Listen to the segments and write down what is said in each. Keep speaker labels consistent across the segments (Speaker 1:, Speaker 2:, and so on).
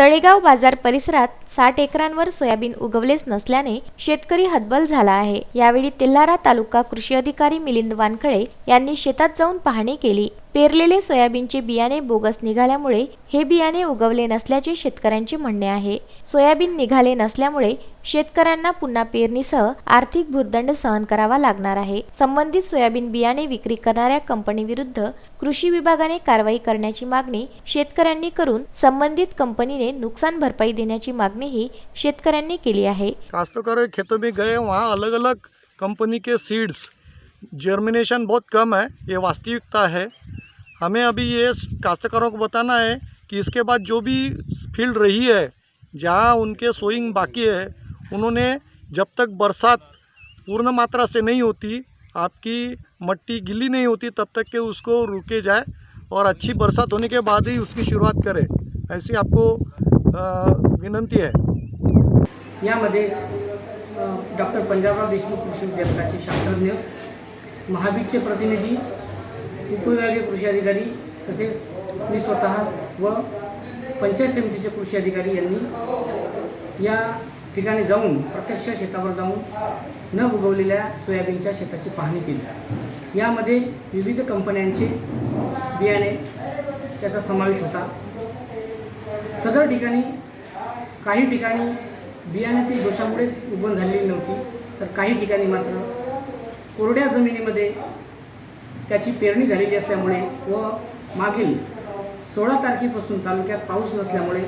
Speaker 1: तळेगाव बाजार परिसरात 60 एकरांवर सोयाबीन उगवलेच नसल्याने शेतकरी हतबल झाला आहे। यावेळी तेल्हारा तालुका कृषी अधिकारी मिलिंद वानखळे यांनी शेतात जाऊन पाहणी केली। पेरलेले सोयाबीनचे बियाणे बोगस निघाल्यामुळे हे बियाणे उगवले नसल्याचे शेतकऱ्यांचे म्हणणे आहे। सोयाबीन निघाले नसल्यामुळे शेतकऱ्यांना पुन्हा पेरणीसह आर्थिक भुर्दंड सहन करावा लागणार आहे। संबंधित सोयाबीन बियाणे विक्री करणाऱ्या कंपनीविरुद्ध कृषी विभागाने कारवाई करण्याची मागणी शेतकऱ्यांनी करून संबंधित कंपनीने नुकसान भरपाई देण्याची मागणी ही शेतकऱ्यांनी केली आहे।
Speaker 2: काश्तकार खेतों में गए, वहाँ अलग अलग कंपनी के सीड्स जर्मिनेशन बहुत कम है, ये वास्तविकता है। हमें अभी ये काश्तकारों को बताना है कि इसके बाद जो भी फील्ड रही है जहाँ उनके सोइंग बाकी है, उन्होंने जब तक बरसात पूर्ण मात्रा से नहीं होती, आपकी मट्टी गीली नहीं होती, तब तक के उसको रुके जाए और अच्छी बरसात होने के बाद ही उसकी शुरुआत करें, ऐसी आपको विनंती है।
Speaker 3: यामध्ये डॉक्टर पंजाबराव देशमुख कृषी विद्यापीठाचे शास्त्रज्ञ, महाबीजचे प्रतिनिधी, उपविभागीय कृषी अधिकारी तसेच मी स्वतः व पंचायत समितीचे कृषी अधिकारी यांनी या ठिकाणी जाऊन प्रत्यक्ष शेतावर जाऊन न उगवलेल्या सोयाबीनच्या शेताची पाहणी केली। यामध्ये विविध कंपन्यांचे बियाणे त्याचा समावेश होता। सदर ठिकाणी काही ठिकाणी बियाण्यातील दोषामुळेच उगवण झालेली नव्हती, तर काही ठिकाणी मात्र कोरड्या जमिनीमध्ये त्याची पेरणी झालेली असल्यामुळे व मागील 16 तारखेपासून तालुक्यात पाऊस नसल्यामुळे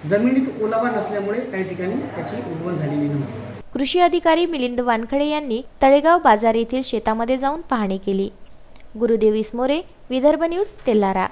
Speaker 3: जमिनीत ओलावा नसल्यामुळे काही ठिकाणी त्याची उगवण झालेली नव्हती।
Speaker 1: कृषी अधिकारी मिलिंद वानखळे यांनी तळेगाव बाजार येथील शेतामध्ये जाऊन पाहणी केली। गुरुदेव इसमोरे, विदर्भ न्यूज, तेल्हारा।